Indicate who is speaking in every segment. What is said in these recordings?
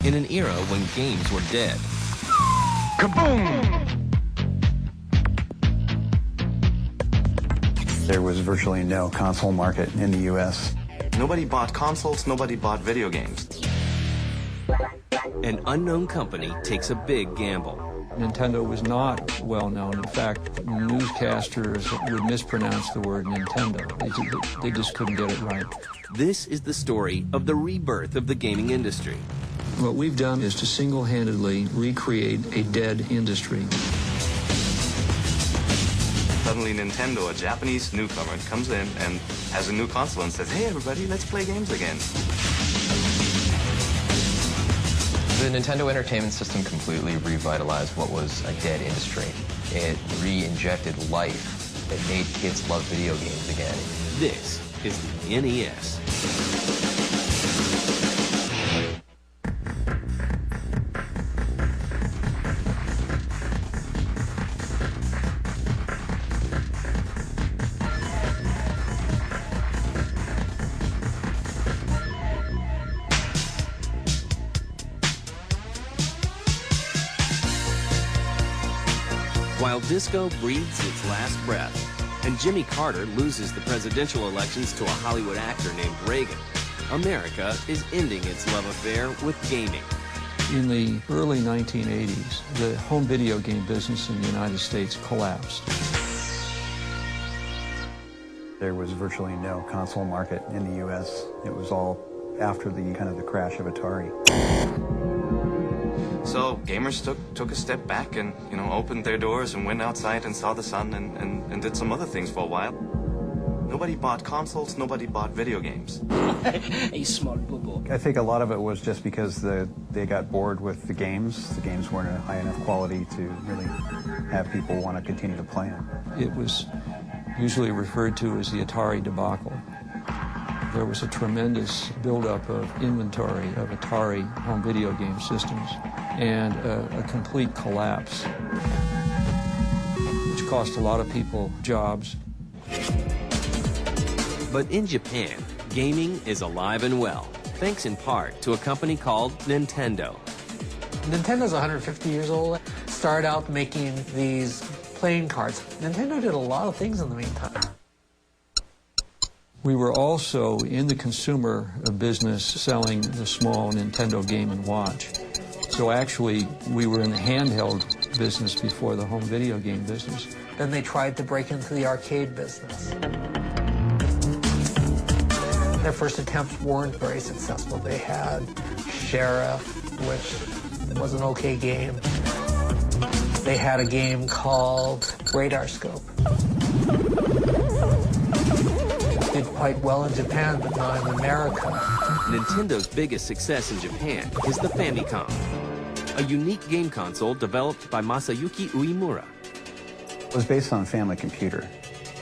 Speaker 1: in an era when games were dead.
Speaker 2: Kaboom!
Speaker 3: There was virtually no console market in the U.S.
Speaker 4: Nobody bought consoles, nobody bought video games.
Speaker 1: An unknown company takes a big gamble.
Speaker 5: Nintendo was not well known. In fact, newscasters would mispronounce the word Nintendo. They just couldn't get it right.
Speaker 1: This is the story of the rebirth of the gaming industry.
Speaker 5: What we've done is to single-handedly recreate a dead industry.
Speaker 4: Suddenly Nintendo, a Japanese newcomer, comes in and has a new console and says, hey everybody, let's play games again.
Speaker 6: The Nintendo Entertainment System completely revitalized what was a dead industry. It re-injected life. It made kids love video games again.
Speaker 1: This is the NES. While disco breathes its last breath, and Jimmy Carter loses the presidential elections to a Hollywood actor named Reagan, America is ending its love affair with gaming.
Speaker 5: In the early 1980s, the home video game business in the United States collapsed.
Speaker 3: There was virtually no console market in the U.S. It was all after the the crash of Atari.
Speaker 4: So gamers took a step back and, opened their doors and went outside and saw the sun and did some other things for a while. Nobody bought consoles, nobody bought video games.
Speaker 7: A smart boo-boo.
Speaker 3: I think a lot of it was just because they got bored with the games. The games weren't of high enough quality to really have people want to continue to play them.
Speaker 5: It was usually referred to as the Atari debacle. There was a tremendous buildup of inventory of Atari home video game systems and a complete collapse, which cost a lot of people jobs.
Speaker 1: But in Japan, gaming is alive and well, thanks in part to a company called Nintendo.
Speaker 8: Nintendo's 150 years old. Started out making these playing cards. Nintendo did a lot of things in the meantime.
Speaker 5: We were also in the consumer business selling the small Nintendo Game & Watch. So actually, we were in the handheld business before the home video game business.
Speaker 8: Then they tried to break into the arcade business. Their first attempts weren't very successful. They had Sheriff, which was an okay game. They had a game called Radar Scope. Did quite well in Japan, but not in America.
Speaker 1: Nintendo's biggest success in Japan is the Famicom, a unique game console developed by Masayuki Uemura.
Speaker 3: It was based on Family Computer,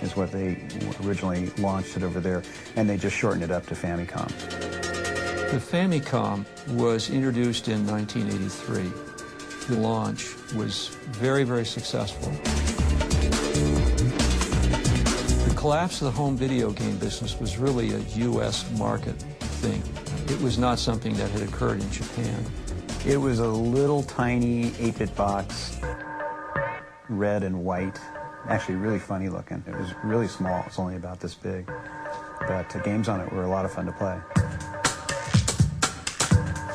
Speaker 3: is what they originally launched it over there, and they just shortened it up to Famicom.
Speaker 5: The Famicom was introduced in 1983. The launch was very, very successful. The collapse of the home video game business was really a U.S. market thing. It was not something that had occurred in Japan.
Speaker 3: It was a little tiny 8-bit box, red and white, actually really funny looking. It was really small, it's only about this big, but the games on it were a lot of fun to play.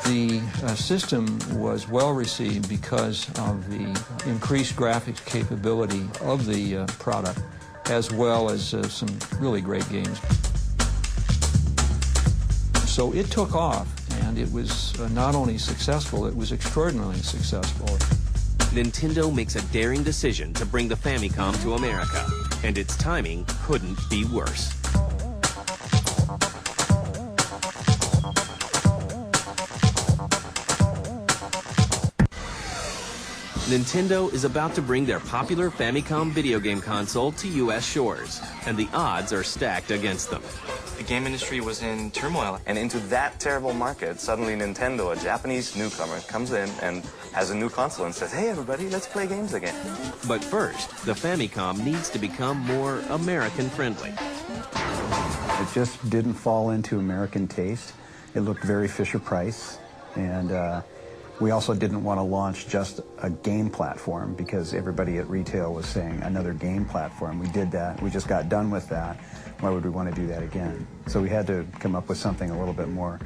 Speaker 5: The system was well received because of the increased graphics capability of the product, as well as some really great games. So it took off, and it was not only successful, it was extraordinarily successful.
Speaker 1: Nintendo makes a daring decision to bring the Famicom to America, and its timing couldn't be worse. Nintendo is about to bring their popular Famicom video game console to U.S. shores, and the odds are stacked against them.
Speaker 4: The game industry was in turmoil, and into that terrible market, suddenly Nintendo, a Japanese newcomer, comes in and has a new console and says, hey everybody, let's play games again.
Speaker 1: But first, the Famicom needs to become more American-friendly.
Speaker 3: It just didn't fall into American taste. It looked very Fisher-Price. And we also didn't want to launch just a game platform because everybody at retail was saying another game platform. We did that. We just got done with that. Why would we want to do that again? So we had to come up with something a little bit more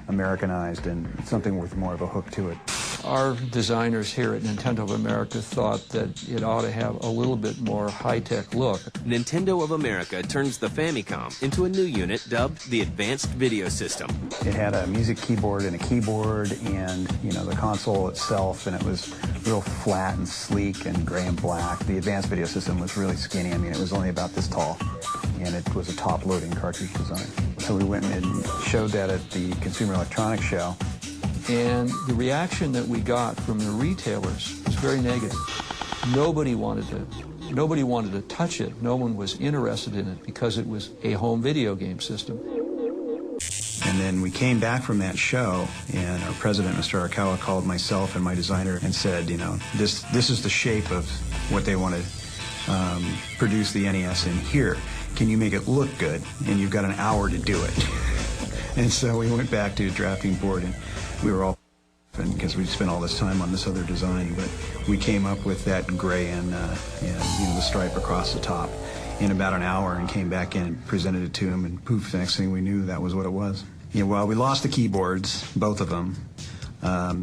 Speaker 3: Americanized and something with more of a hook to it.
Speaker 5: Our designers here at Nintendo of America thought that it ought to have a little bit more high-tech look.
Speaker 1: Nintendo of America turns the Famicom into a new unit dubbed the Advanced Video System.
Speaker 3: It had a music keyboard and a keyboard and, you know, the console itself, and it was real flat and sleek and gray and black. The Advanced Video System was really skinny. I mean, it was only about this tall, and it was a top-loading cartridge design. So we went and showed that at the Consumer Electronics Show.
Speaker 5: And the reaction that we got from the retailers was very negative. Nobody wanted to touch it. No one was interested in it because it was a home video game system.
Speaker 3: And then we came back from that show, and our president, Mr. Arakawa, called myself and my designer and said, you know, this is the shape of what they want to produce the NES in here. Can you make it look good? And you've got an hour to do it. And so we went back to a drafting board, and we were all because we spent all this time on this other design, but we came up with that gray and you know, the stripe across the top in about an hour, and came back in and presented it to him, and poof, the next thing we knew, that was what it was. Yeah, well, we lost the keyboards, both of them.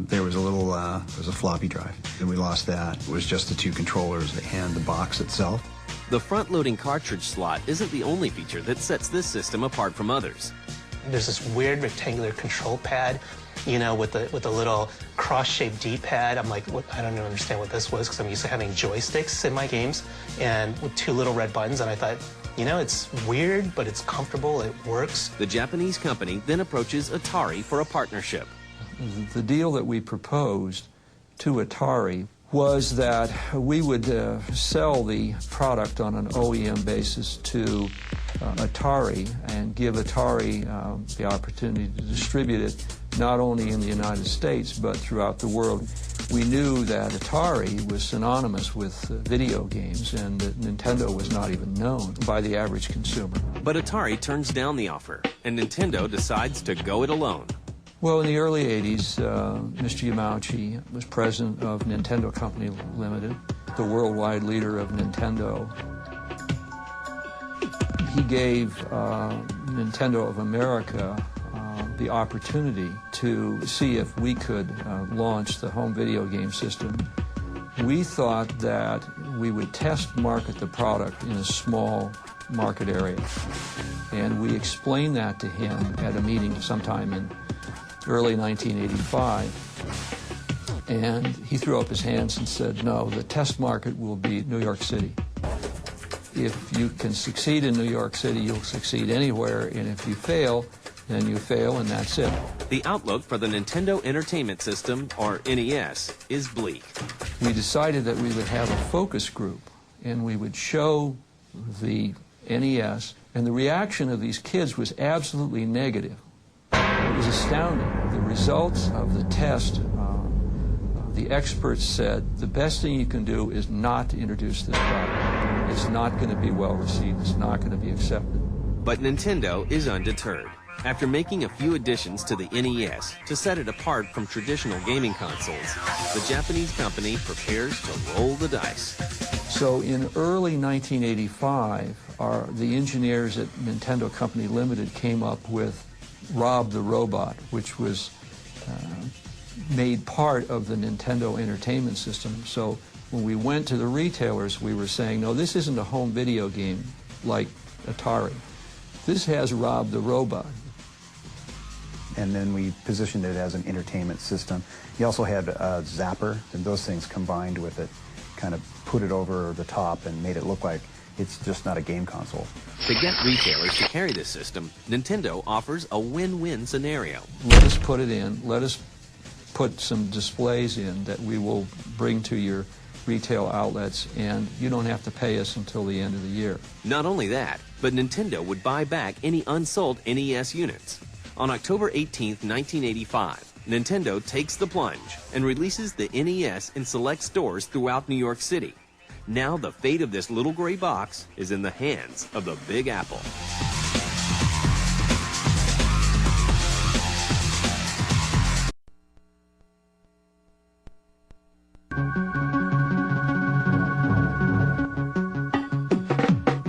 Speaker 3: There was a floppy drive, and we lost that. It was just the two controllers and the box itself.
Speaker 1: The front-loading cartridge slot isn't the only feature that sets this system apart from others.
Speaker 9: There's this weird rectangular control pad, you know, with the little cross-shaped D-pad. I'm like, what? I don't even understand what this was because I'm used to having joysticks in my games, and with two little red buttons. And I thought, you know, it's weird, but it's comfortable. It works.
Speaker 1: The Japanese company then approaches Atari for a partnership.
Speaker 5: The deal that we proposed to Atari was that we would sell the product on an OEM basis to Atari and give Atari the opportunity to distribute it not only in the United States but throughout the world. We knew that Atari was synonymous with video games and that Nintendo was not even known by the average consumer.
Speaker 1: But Atari turns down the offer, and Nintendo decides to go it alone.
Speaker 5: Well, in the early 80s, Mr. Yamauchi was president of Nintendo Company Limited, the worldwide leader of Nintendo. He gave Nintendo of America the opportunity to see if we could launch the home video game system. We thought that we would test market the product in a small market area. And we explained that to him at a meeting sometime in early 1985. And he threw up his hands and said, no, the test market will be New York City. If you can succeed in New York City, you'll succeed anywhere, and if you fail, then you fail, and that's it.
Speaker 1: The outlook for the Nintendo Entertainment System, or NES, is bleak.
Speaker 5: We decided that we would have a focus group, and we would show the NES, and the reaction of these kids was absolutely negative. It was astounding. The results of the test, the experts said the best thing you can do is not to introduce this product. It's not going to be well received. It's not going to be accepted.
Speaker 1: But Nintendo is undeterred. After making a few additions to the NES to set it apart from traditional gaming consoles, the Japanese company prepares to roll the dice.
Speaker 5: So in early 1985, the engineers at Nintendo Company Limited came up with Rob the Robot, which was made part of the Nintendo Entertainment System. So when we went to the retailers, we were saying, no, this isn't a home video game like Atari. This has Rob the Robot.
Speaker 3: And then we positioned it as an entertainment system. He also had a zapper, and those things combined with it kind of put it over the top and made it look like it's just not a game console.
Speaker 1: To get retailers to carry this system, Nintendo offers a win-win scenario.
Speaker 5: Let us put it in. Let us put some displays in that we will bring to your retail outlets, and you don't have to pay us until the end of the year.
Speaker 1: Not only that, but Nintendo would buy back any unsold NES units. On October 18, 1985, Nintendo takes the plunge and releases the NES in select stores throughout New York City. Now the fate of this little gray box is in the hands of the Big Apple.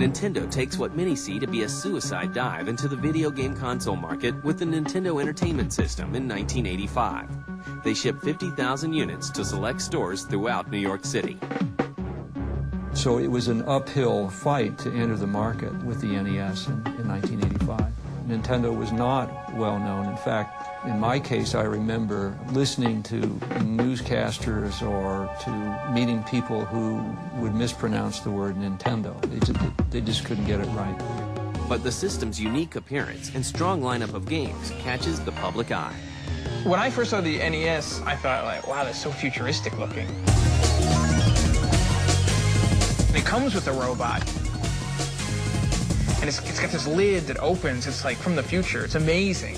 Speaker 1: Nintendo takes what many see to be a suicide dive into the video game console market with the Nintendo Entertainment System in 1985. They shipped 50,000 units to select stores throughout New York City.
Speaker 5: So it was an uphill fight to enter the market with the NES in 1985. Nintendo was not well known. In fact, in my case, I remember listening to newscasters or to meeting people who would mispronounce the word Nintendo. They just couldn't get it right.
Speaker 1: But the system's unique appearance and strong lineup of games catches the public eye.
Speaker 10: When I first saw the NES, I thought, like, wow, that's so futuristic looking. And it comes with a robot. And it's got this lid that opens. It's like from the future. It's amazing.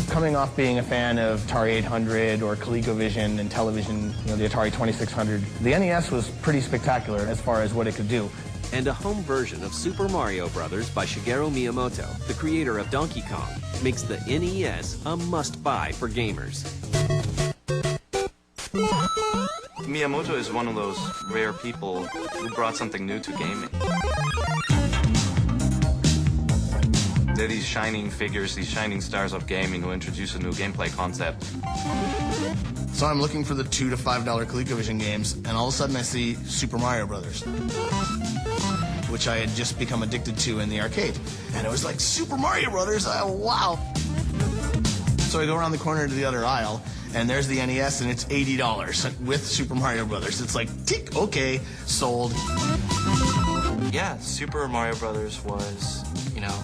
Speaker 11: Coming off being a fan of Atari 800 or ColecoVision and television, you know, the Atari 2600, the NES was pretty spectacular as far as what it could do.
Speaker 1: And a home version of Super Mario Bros. By Shigeru Miyamoto, the creator of Donkey Kong, makes the NES a must-buy for gamers.
Speaker 4: Miyamoto is one of those rare people who brought something new to gaming. They're these shining figures, these shining stars of gaming who introduce a new gameplay concept.
Speaker 12: So I'm looking for the $2 to $5 ColecoVision games, and all of a sudden I see Super Mario Brothers, which I had just become addicted to in the arcade. And it was like, Super Mario Brothers, wow. So I go around the corner to the other aisle, and there's the NES, and it's $80 with Super Mario Brothers. It's like, tick, okay, sold.
Speaker 13: Yeah, Super Mario Brothers was, you know,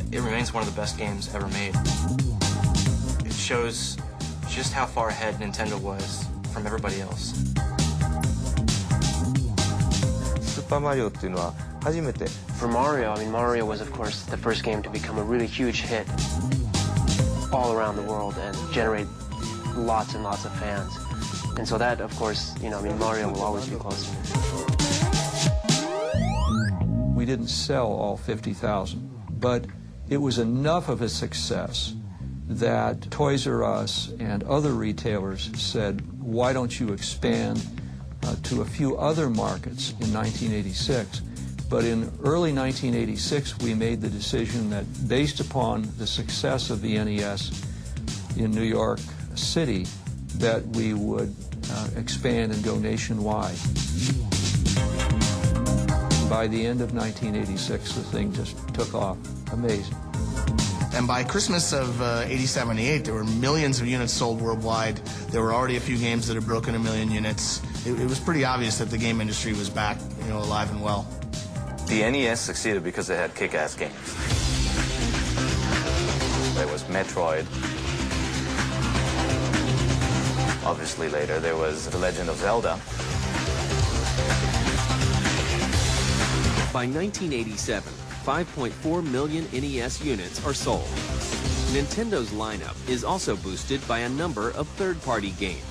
Speaker 13: it remains one of the best games ever made. It shows just how far ahead Nintendo was from everybody else.
Speaker 14: Super Mario っていうのは初めて
Speaker 7: For Mario, I mean, Mario was, of course, the first game to become a really huge hit all around the world and generate lots and lots of fans. And so that, of course, you know, I mean, Mario will always be close to me.
Speaker 5: We didn't sell all 50,000, but it was enough of a success that Toys R Us and other retailers said, why don't you expand to a few other markets in 1986. But in early 1986, we made the decision that based upon the success of the NES in New York City, that we would expand and go nationwide. By the end of 1986, the thing just took off. Amazing.
Speaker 12: And by Christmas of 87-88, there were millions of units sold worldwide. There were already a few games that had broken 1 million units. It was pretty obvious that the game industry was back, you know, alive and well.
Speaker 4: The NES succeeded because it had kick-ass games. There was Metroid. Obviously later there was The Legend of Zelda.
Speaker 1: By 1987, 5.4 million NES units are sold. Nintendo's lineup is also boosted by a number of third-party games.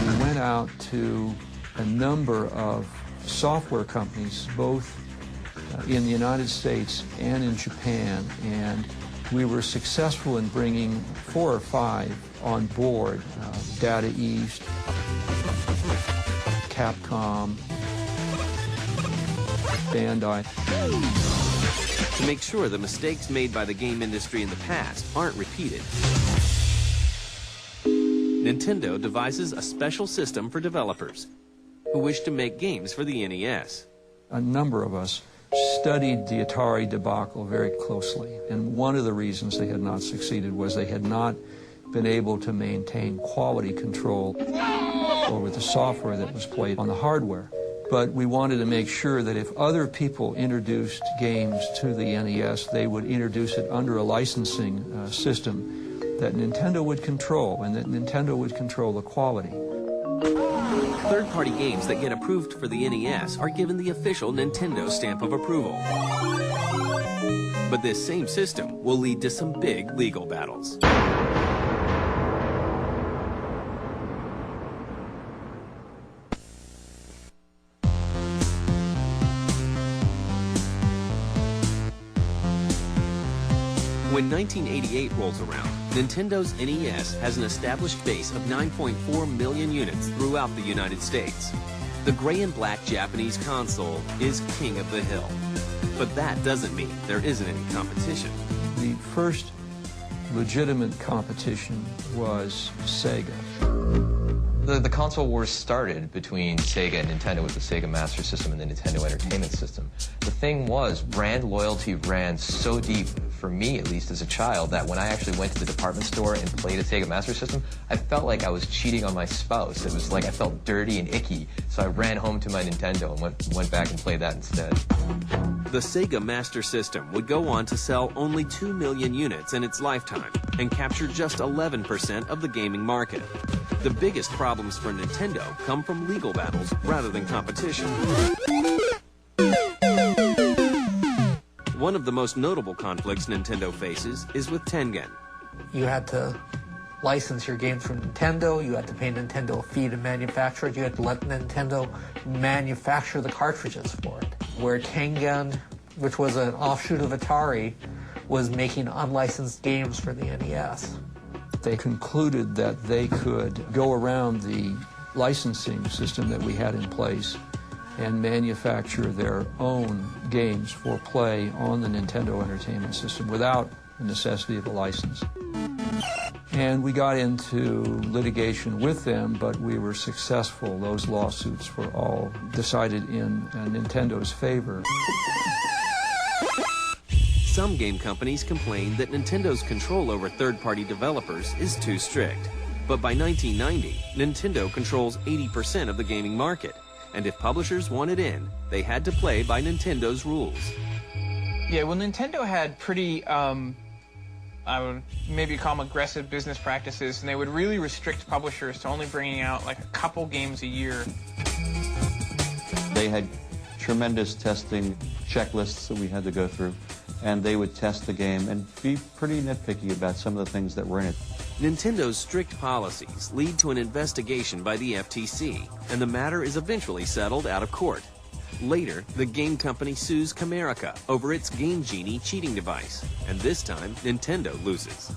Speaker 5: We went out to a number of software companies, both in the United States and in Japan, and we were successful in bringing 4 or 5 on board. Data East, Capcom, Bandai.
Speaker 1: To make sure the mistakes made by the game industry in the past aren't repeated, Nintendo devises a special system for developers who wish to make games for the NES.
Speaker 5: A number of us studied the Atari debacle very closely, and one of the reasons they had not succeeded was they had not been able to maintain quality control over the software that was played on the hardware. But we wanted to make sure that if other people introduced games to the NES, they would introduce it under a licensing system that Nintendo would control, and that Nintendo would control the quality.
Speaker 1: Third-party games that get approved for the NES are given the official Nintendo stamp of approval. But this same system will lead to some big legal battles. When 1988 rolls around, Nintendo's NES has an established base of 9.4 million units throughout the United States. The gray and black Japanese console is king of the hill. But that doesn't mean there isn't any competition.
Speaker 5: The first legitimate competition was Sega.
Speaker 6: The console wars started between Sega and Nintendo with the Sega Master System and the Nintendo Entertainment System. The thing was, brand loyalty ran so deep, for me at least as a child, that when I actually went to the department store and played a Sega Master System, I felt like I was cheating on my spouse. It was like I felt dirty and icky, so I ran home to my Nintendo and went back and played that instead.
Speaker 1: The Sega Master System would go on to sell only 2 million units in its lifetime and capture just 11% of the gaming market. The biggest problems for Nintendo come from legal battles rather than competition. One of the most notable conflicts Nintendo faces is with Tengen.
Speaker 8: You had to license your games from Nintendo, you had to pay Nintendo a fee to manufacture it, you had to let Nintendo manufacture the cartridges for it. Where Tengen, which was an offshoot of Atari, was making unlicensed games for the NES.
Speaker 5: They concluded that they could go around the licensing system that we had in place and manufacture their own games for play on the Nintendo Entertainment System without the necessity of a license. And we got into litigation with them, but we were successful. Those lawsuits were all decided in Nintendo's favor.
Speaker 1: Some game companies complain that Nintendo's control over third-party developers is too strict. But by 1990, Nintendo controls 80% of the gaming market. And if publishers wanted in, they had to play by Nintendo's rules.
Speaker 10: Yeah, well, Nintendo had pretty, I would maybe call them aggressive business practices, and they would really restrict publishers to only bringing out like a couple games a year.
Speaker 15: They had tremendous testing checklists that we had to go through, and they would test the game and be pretty nitpicky about some of the things that were in it.
Speaker 1: Nintendo's strict policies lead to an investigation by the FTC, and the matter is eventually settled out of court. Later, the game company sues Camerica over its Game Genie cheating device, and this time, Nintendo loses.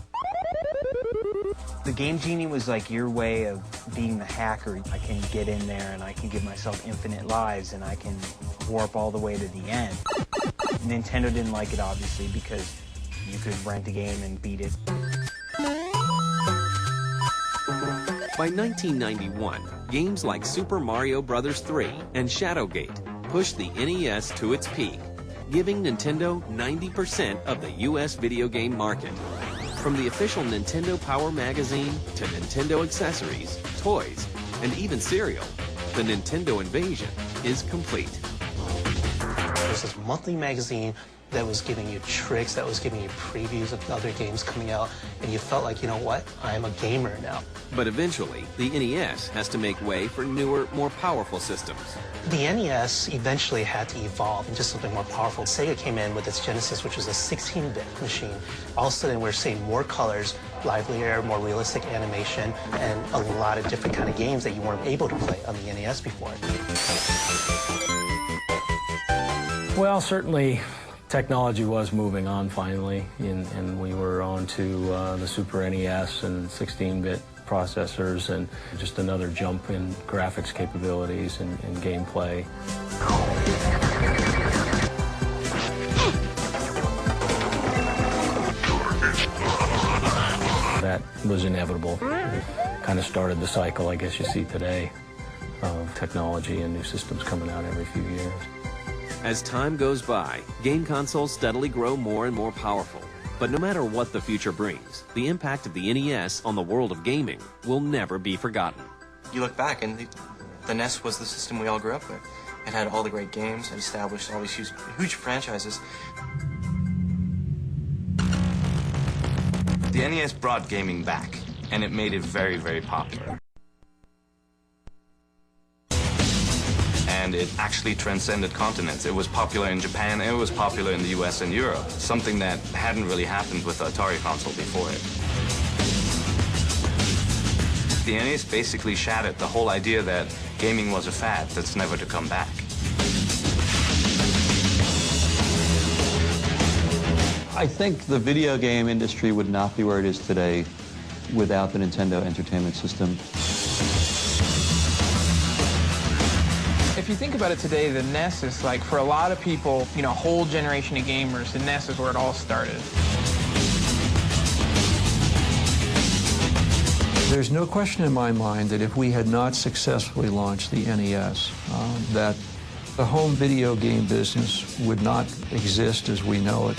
Speaker 16: The Game Genie was like your way of being the hacker. I can get in there and I can give myself infinite lives and I can warp all the way to the end. Nintendo didn't like it, obviously, because you could rent a game and beat it.
Speaker 1: By 1991, games like Super Mario Bros. 3 and Shadowgate pushed the NES to its peak, giving Nintendo 90% of the US video game market. From the official Nintendo Power magazine to Nintendo accessories, toys, and even cereal, the Nintendo invasion is complete.
Speaker 9: There's this monthly magazine that was giving you tricks, that was giving you previews of other games coming out, and you felt like, you know what, I am a gamer now.
Speaker 1: But eventually, the NES has to make way for newer, more powerful systems.
Speaker 9: The NES eventually had to evolve into something more powerful. Sega came in with its Genesis, which was a 16-bit machine. All of a sudden, we're seeing more colors, livelier, more realistic animation, and a lot of different kind of games that you weren't able to play on the NES before.
Speaker 17: Well, certainly technology was moving on finally, and we were on to the Super NES and 16-bit processors, and just another jump in graphics capabilities and gameplay. That was inevitable. Kind of started the cycle, I guess you see today, of technology and new systems coming out every few years.
Speaker 1: As time goes by, game consoles steadily grow more and more powerful. But no matter what the future brings, the impact of the NES on the world of gaming will never be forgotten.
Speaker 13: You look back and the NES was the system we all grew up with. It had all the great games, it established all these huge franchises.
Speaker 4: The NES brought gaming back, and it made it very, very popular. And it actually transcended continents. It was popular in Japan, it was popular in the US and Europe, something that hadn't really happened with the Atari console before it. The NES basically shattered the whole idea that gaming was a fad that's never to come back.
Speaker 15: I think the video game industry would not be where it is today without the Nintendo Entertainment System.
Speaker 10: If you think about it today, the NES is like, for a lot of people, you know, a whole generation of gamers, the NES is where it all started.
Speaker 5: There's no question in my mind that if we had not successfully launched the NES, that the home video game business would not exist as we know it.